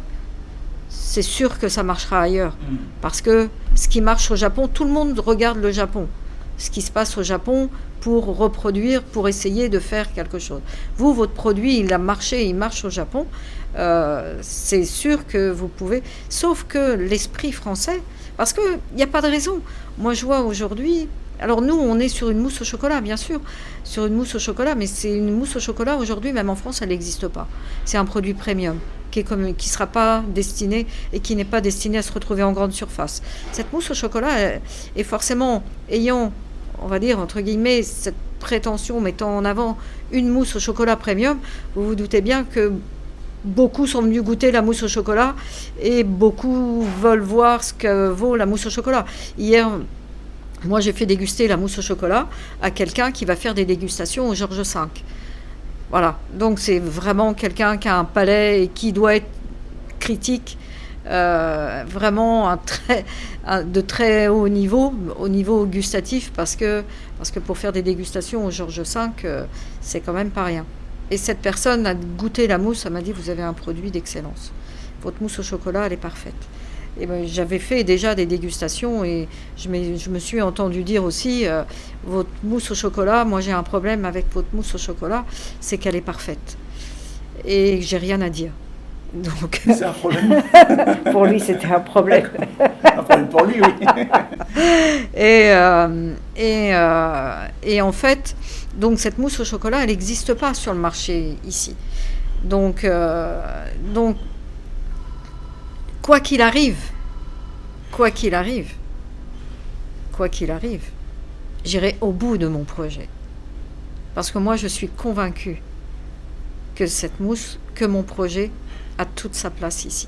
c'est sûr que ça marchera ailleurs. Parce que ce qui marche au Japon, tout le monde regarde le Japon. Ce qui se passe au Japon pour reproduire, pour essayer de faire quelque chose. Vous, votre produit, il a marché, il marche au Japon. C'est sûr que vous pouvez... Sauf que l'esprit français, parce qu'il n'y a pas de raison. Moi, je vois aujourd'hui... Alors nous, on est sur une mousse au chocolat, bien sûr, sur une mousse au chocolat, mais c'est une mousse au chocolat, aujourd'hui, même en France, elle n'existe pas. C'est un produit premium, qui ne sera pas destiné, et qui n'est pas destiné à se retrouver en grande surface. Cette mousse au chocolat est forcément ayant, on va dire, entre guillemets, cette prétention mettant en avant une mousse au chocolat premium, vous vous doutez bien que beaucoup sont venus goûter la mousse au chocolat, et beaucoup veulent voir ce que vaut la mousse au chocolat. Hier... Moi, j'ai fait déguster la mousse au chocolat à quelqu'un qui va faire des dégustations au Georges V. Voilà. Donc, c'est vraiment quelqu'un qui a un palais et qui doit être critique, vraiment de très haut niveau, au niveau gustatif, parce que pour faire des dégustations au Georges V, c'est quand même pas rien. Et cette personne a goûté la mousse, elle m'a dit, vous avez un produit d'excellence. Votre mousse au chocolat, elle est parfaite. Et ben, j'avais fait déjà des dégustations et je me suis entendu dire aussi votre mousse au chocolat, moi j'ai un problème avec votre mousse au chocolat, c'est qu'elle est parfaite. Et j'ai rien à dire. Donc, c'est un problème. Pour lui, c'était un problème. Un problème pour lui, oui. Et en fait, donc cette mousse au chocolat, elle n'existe pas sur le marché ici. Donc quoi qu'il arrive, j'irai au bout de mon projet. Parce que moi, je suis convaincue que cette mousse, que mon projet a toute sa place ici.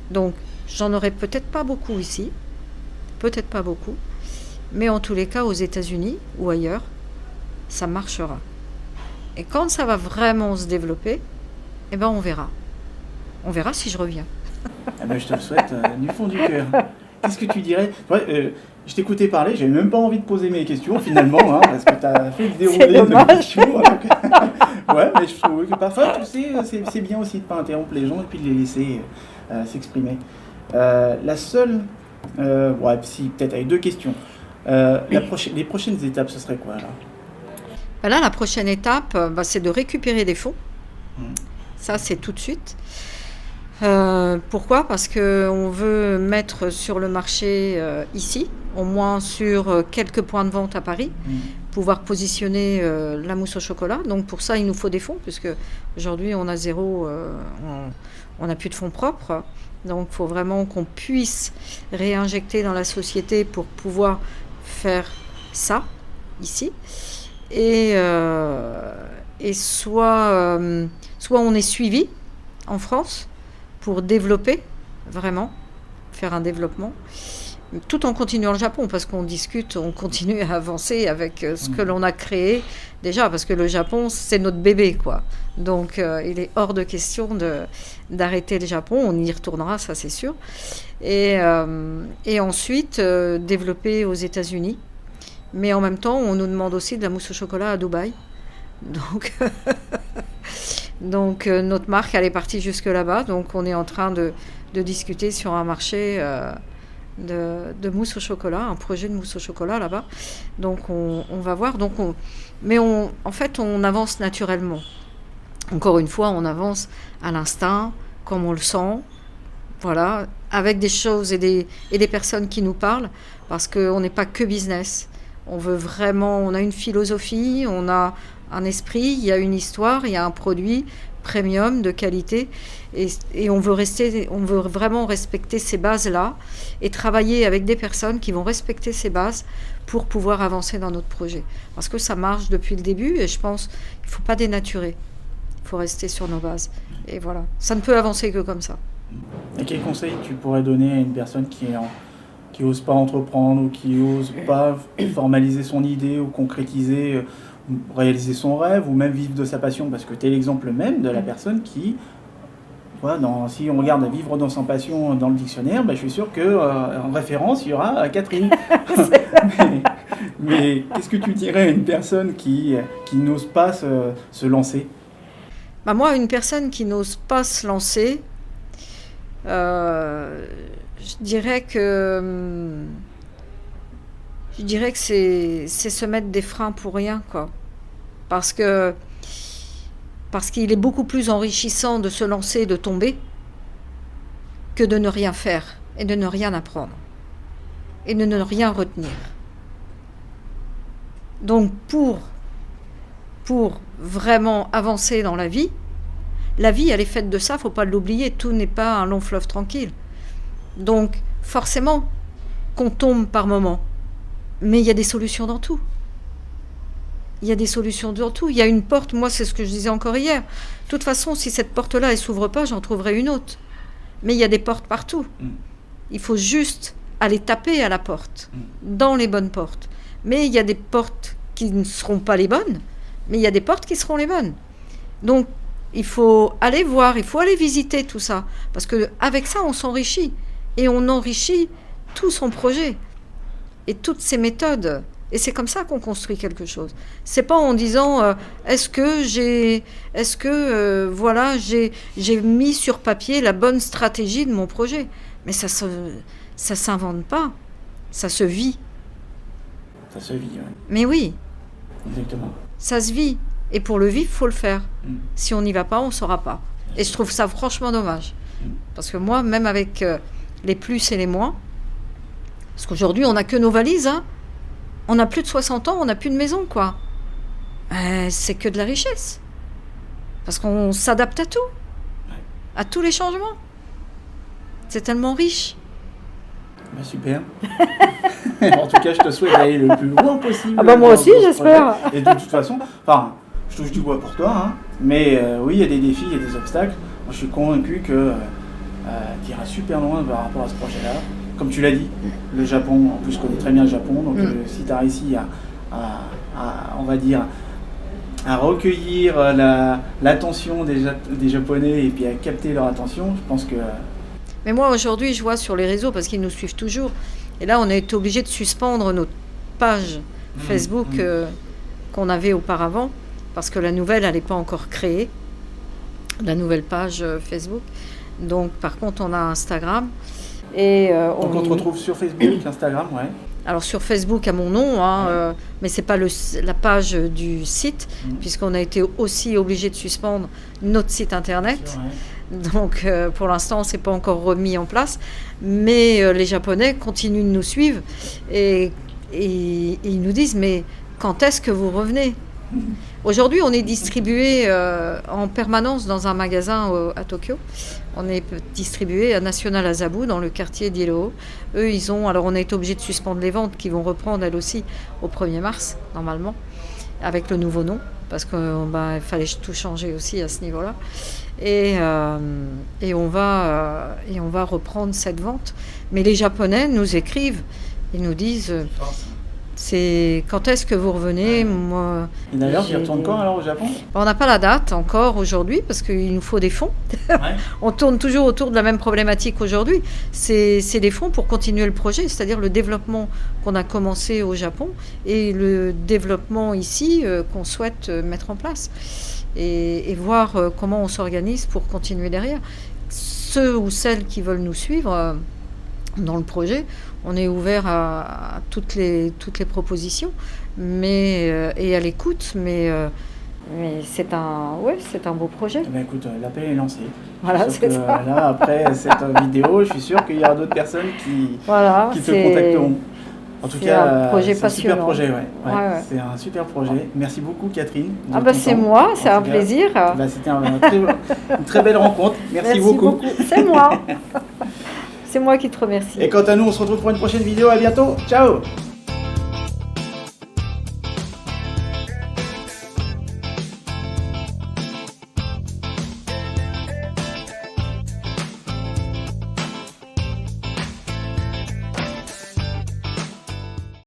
Donc, j'en aurai peut-être pas beaucoup ici, mais en tous les cas, aux États-Unis ou ailleurs, ça marchera. Et quand ça va vraiment se développer, eh ben, on verra. On verra si je reviens. Ah ben, je te le souhaite du fond du cœur. Qu'est-ce que tu dirais? Ouais, je t'écoutais parler, j'avais même pas envie de poser mes questions finalement, hein, parce que tu as fait le déroulé de mes questions. Ouais, mais je trouve que parfois, tu sais, c'est bien aussi de ne pas interrompre les gens et puis de les laisser s'exprimer. La seule, ouais, si peut-être avec 2 questions. Les prochaines étapes, ce serait quoi là? Là, la prochaine étape, c'est de récupérer des fonds. Ça, c'est tout de suite. Pourquoi? Parce qu'on veut mettre sur le marché ici, au moins sur quelques points de vente à Paris, pouvoir positionner la mousse au chocolat. Donc pour ça, il nous faut des fonds, puisque aujourd'hui on a zéro, on n'a plus de fonds propres. Donc il faut vraiment qu'on puisse réinjecter dans la société pour pouvoir faire ça ici. Et soit on est suivi en France, pour développer, vraiment, faire un développement, tout en continuant le Japon, parce qu'on discute, on continue à avancer avec ce que l'on a créé, déjà, parce que le Japon, c'est notre bébé, quoi. Donc, il est hors de question d'arrêter le Japon, on y retournera, ça c'est sûr. Et ensuite, développer aux États-Unis. Mais en même temps, on nous demande aussi de la mousse au chocolat à Dubaï. Donc notre marque, elle est partie jusque là-bas. Donc on est en train de discuter sur un marché de mousse au chocolat, un projet de mousse au chocolat là-bas. Donc on va voir. En fait, on avance naturellement. Encore une fois, on avance à l'instinct, comme on le sent, voilà, avec des choses et des personnes qui nous parlent, parce qu'on n'est pas que business. On a une philosophie, on a un esprit, il y a une histoire, il y a un produit premium de qualité, et on veut vraiment respecter ces bases-là et travailler avec des personnes qui vont respecter ces bases pour pouvoir avancer dans notre projet. Parce que ça marche depuis le début, et je pense qu'il ne faut pas dénaturer. Il faut rester sur nos bases. Et voilà, ça ne peut avancer que comme ça. Et quel conseil tu pourrais donner à une personne qui n'ose pas entreprendre, ou qui n'ose pas formaliser son idée ou concrétiser, réaliser son rêve, ou même vivre de sa passion? Parce que tu es l'exemple même de la personne qui, si on regarde vivre dans sa passion dans le dictionnaire, je suis sûr qu'en référence, il y aura Catherine. mais qu'est-ce que tu dirais à une personne qui n'ose pas se lancer? Moi, une personne qui n'ose pas se lancer, je dirais que c'est se mettre des freins pour rien, quoi. Parce qu'il est beaucoup plus enrichissant de se lancer, de tomber, que de ne rien faire et de ne rien apprendre et de ne rien retenir. Donc pour vraiment avancer dans la vie, elle est faite de ça, faut pas l'oublier, tout n'est pas un long fleuve tranquille. Donc forcément qu'on tombe par moments, mais il y a des solutions dans tout. Il y a des solutions dans tout. Il y a une porte, moi c'est ce que je disais encore hier. De toute façon, si cette porte-là elle s'ouvre pas, j'en trouverai une autre. Mais il y a des portes partout. Il faut juste aller taper à la porte, dans les bonnes portes. Mais il y a des portes qui ne seront pas les bonnes, mais il y a des portes qui seront les bonnes. Donc, il faut aller voir, il faut aller visiter tout ça. Parce qu'avec ça, on s'enrichit. Et on enrichit tout son projet. Et toutes ses méthodes. Et c'est comme ça qu'on construit quelque chose. C'est pas en disant est-ce que j'ai mis sur papier la bonne stratégie de mon projet. Mais ça s'invente pas. Ça se vit. Ça se vit, oui. Mais oui. Exactement. Ça se vit. Et pour le vivre, il faut le faire. Si on n'y va pas, on ne saura pas. Et je trouve ça franchement dommage. Parce que moi, même avec les plus et les moins, parce qu'aujourd'hui, on n'a que nos valises, hein. On a plus de 60 ans, on n'a plus de maison, quoi. C'est que de la richesse. Parce qu'on s'adapte à tout. À tous les changements. C'est tellement riche. Super. En tout cas, je te souhaite d'aller le plus loin possible. Moi aussi, j'espère. Et de toute façon, je touche du bois pour toi, hein, mais oui, il y a des défis, il y a des obstacles. Moi, je suis convaincu que tu iras super loin par rapport à ce projet-là. Comme tu l'as dit, le Japon, en plus, je connais très bien le Japon, donc si tu as réussi on va dire, à recueillir l'attention des Japonais et puis à capter leur attention, je pense que... Mais moi, aujourd'hui, je vois sur les réseaux, parce qu'ils nous suivent toujours, et là, on a été obligé de suspendre notre page Facebook qu'on avait auparavant, parce que la nouvelle, elle n'est pas encore créée, la nouvelle page Facebook. Donc, par contre, on a Instagram. Donc, on te retrouve sur Facebook, Instagram, ouais. Alors, sur Facebook, à mon nom, hein, mais ce n'est pas la page du site, puisqu'on a été aussi obligé de suspendre notre site internet. Sûr, ouais. Donc, pour l'instant, on ne s'est pas encore remis en place. Mais les Japonais continuent de nous suivre et ils nous disent « Mais quand est-ce que vous revenez ?» Aujourd'hui, on est distribué en permanence dans un magasin à Tokyo. On est distribué à National Azabu, dans le quartier d'Ilo. Eux, alors on a été obligé de suspendre les ventes qui vont reprendre elles aussi au 1er mars, normalement, avec le nouveau nom, parce qu'il fallait tout changer aussi à ce niveau-là. Et on va reprendre cette vente. Mais les Japonais nous écrivent, ils nous disent... C'est quand est-ce que vous revenez? Moi, et d'ailleurs, tu retournes quand alors au Japon? On n'a pas la date encore aujourd'hui parce qu'il nous faut des fonds. Ouais. On tourne toujours autour de la même problématique aujourd'hui. C'est des fonds pour continuer le projet, c'est-à-dire le développement qu'on a commencé au Japon et le développement ici qu'on souhaite mettre en place et voir comment on s'organise pour continuer derrière. Ceux ou celles qui veulent nous suivre... dans le projet. On est ouvert à toutes les propositions, et à l'écoute, mais c'est un beau projet. Eh ben, écoute, l'appel est lancé. Voilà, c'est ça. Là, après cette vidéo, je suis sûr qu'il y aura d'autres personnes qui te contacteront. En tout cas, un projet c'est un super passionnant. projet, Ouais. C'est un super projet. Merci beaucoup, Catherine. C'est moi, c'est un plaisir. C'était une très belle rencontre. Merci beaucoup. C'est moi. C'est moi qui te remercie. Et quant à nous, on se retrouve pour une prochaine vidéo. À bientôt. Ciao.